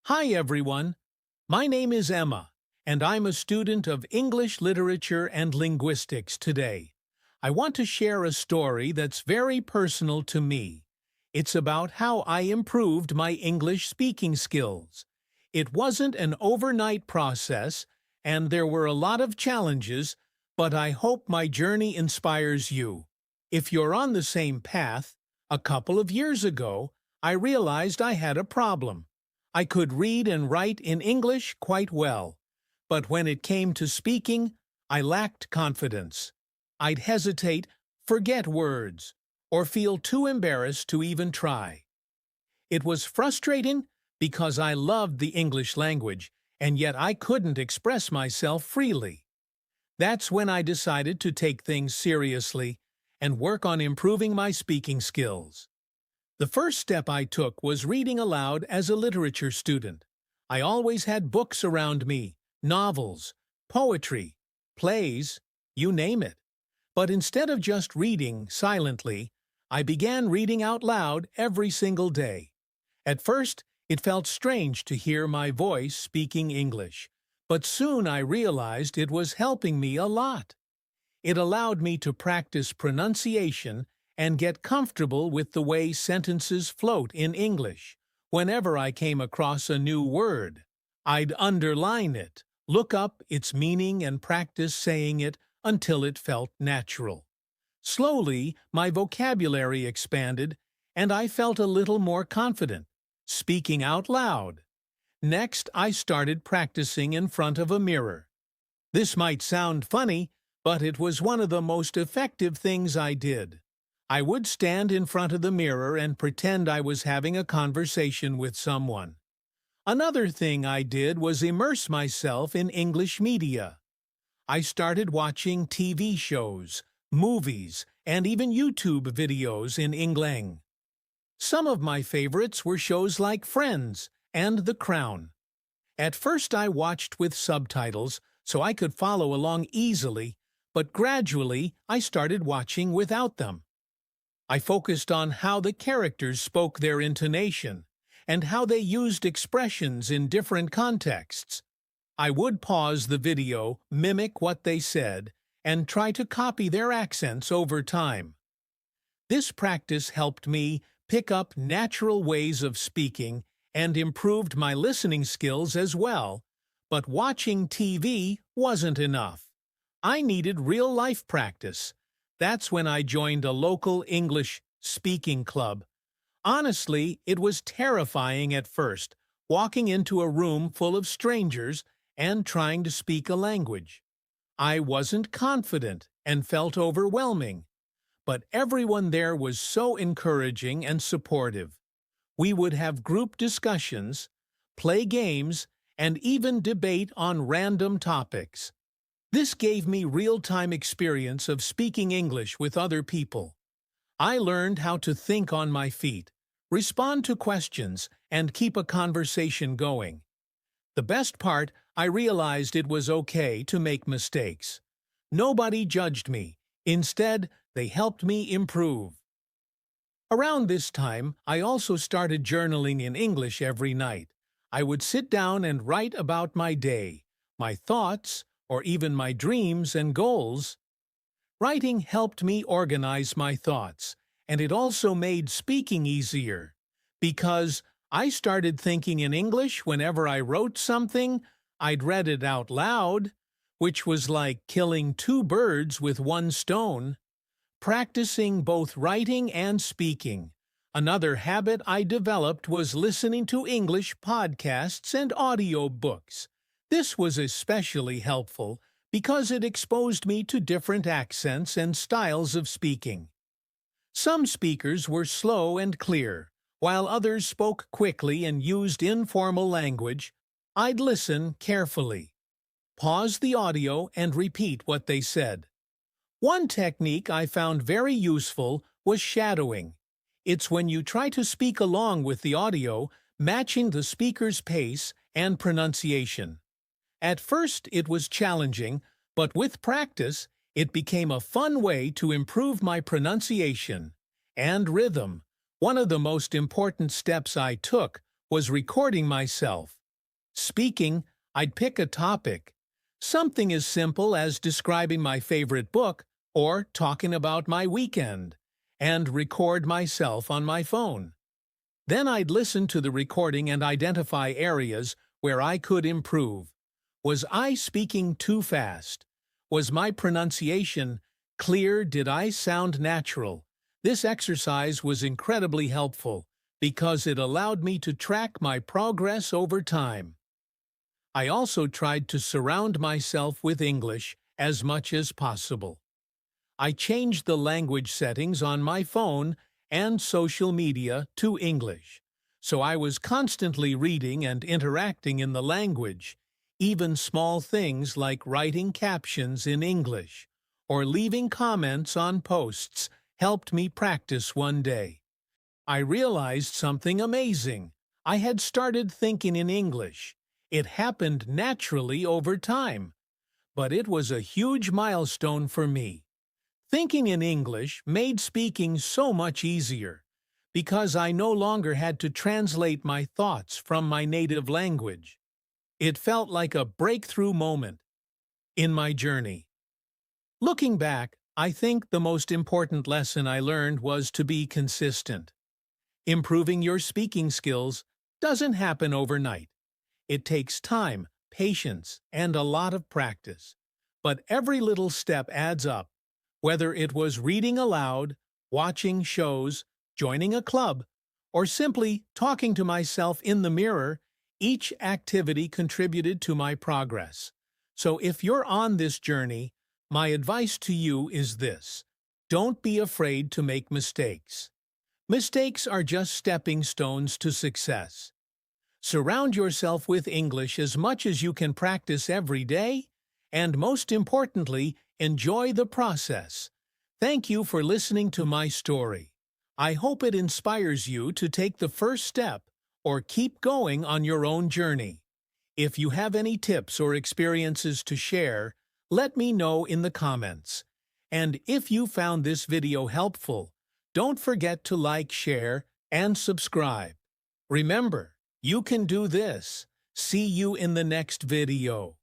Hi everyone, my name is Emma, and I'm a student of English Literature and Linguistics today. I want to share a story that's very personal to me. It's about how I improved my English speaking skills. It wasn't an overnight process, and there were a lot of challenges, but I hope my journey inspires you. If you're on the same path, a couple of years ago, I realized I had a problem. I could read and write in English quite well, but when it came to speaking, I lacked confidence. I'd hesitate, forget words, or feel too embarrassed to even try. It was frustrating because I loved the English language, and yet I couldn't express myself freely. That's when I decided to take things seriously and work on improving my speaking skills. The first step I took was reading aloud as a literature student. I always had books around me, novels, poetry, plays, you name it. But instead of just reading silently, I began reading out loud every single day. At first, it felt strange to hear my voice speaking English, but soon I realized it was helping me a lot. It allowed me to practice pronunciation and get comfortable with the way sentences float in English. Whenever I came across a new word, I'd underline it, look up its meaning and practice saying it until it felt natural. Slowly, my vocabulary expanded, and I felt a little more confident, speaking out loud. Next, I started practicing in front of a mirror. This might sound funny, but it was one of the most effective things I did. I would stand in front of the mirror and pretend I was having a conversation with someone. Another thing I did was immerse myself in English media. I started watching TV shows, movies, and even YouTube videos in English. Some of my favorites were shows like Friends and The Crown. At first I watched with subtitles so I could follow along easily, but gradually I started watching without them. I focused on how the characters spoke their intonation and how they used expressions in different contexts. I would pause the video, mimic what they said, and try to copy their accents over time. This practice helped me pick up natural ways of speaking and improved my listening skills as well, but watching TV wasn't enough. I needed real-life practice. That's when I joined a local English speaking club. Honestly, it was terrifying at first, walking into a room full of strangers and trying to speak a language. I wasn't confident and felt overwhelming, but everyone there was so encouraging and supportive. We would have group discussions, play games, and even debate on random topics. This gave me real-time experience of speaking English with other people. I learned how to think on my feet, respond to questions, and keep a conversation going. The best part, I realized it was okay to make mistakes. Nobody judged me. Instead, they helped me improve. Around this time, I also started journaling in English every night. I would sit down and write about my day, my thoughts, or even my dreams and goals. Writing helped me organize my thoughts, and it also made speaking easier. Because I started thinking in English whenever I wrote something, I'd read it out loud, which was like killing two birds with one stone. Practicing both writing and speaking. Another habit I developed was listening to English podcasts and audiobooks. This was especially helpful because it exposed me to different accents and styles of speaking. Some speakers were slow and clear, while others spoke quickly and used informal language. I'd listen carefully, pause the audio, and repeat what they said. One technique I found very useful was shadowing. It's when you try to speak along with the audio, matching the speaker's pace and pronunciation. At first, it was challenging, but with practice, it became a fun way to improve my pronunciation and rhythm. One of the most important steps I took was recording myself. Speaking, I'd pick a topic. Something as simple as describing my favorite book or talking about my weekend, and record myself on my phone. Then I'd listen to the recording and identify areas where I could improve. Was I speaking too fast? Was my pronunciation clear? Did I sound natural? This exercise was incredibly helpful because it allowed me to track my progress over time. I also tried to surround myself with English as much as possible. I changed the language settings on my phone and social media to English, so I was constantly reading and interacting in the language. Even small things like writing captions in English or leaving comments on posts helped me practice one day. I realized something amazing. I had started thinking in English. It happened naturally over time, but it was a huge milestone for me. Thinking in English made speaking so much easier because I no longer had to translate my thoughts from my native language. It felt like a breakthrough moment in my journey. Looking back, I think the most important lesson I learned was to be consistent. Improving your speaking skills doesn't happen overnight. It takes time, patience, and a lot of practice. But every little step adds up. Whether it was reading aloud, watching shows, joining a club, or simply talking to myself in the mirror, each activity contributed to my progress. So if you're on this journey, my advice to you is this: don't be afraid to make mistakes. Mistakes are just stepping stones to success. Surround yourself with English as much as you can practice every day, and most importantly, enjoy the process. Thank you for listening to my story. I hope it inspires you to take the first step or keep going on your own journey. If you have any tips or experiences to share, let me know in the comments. And if you found this video helpful, don't forget to like, share, and subscribe. Remember, you can do this. See you in the next video.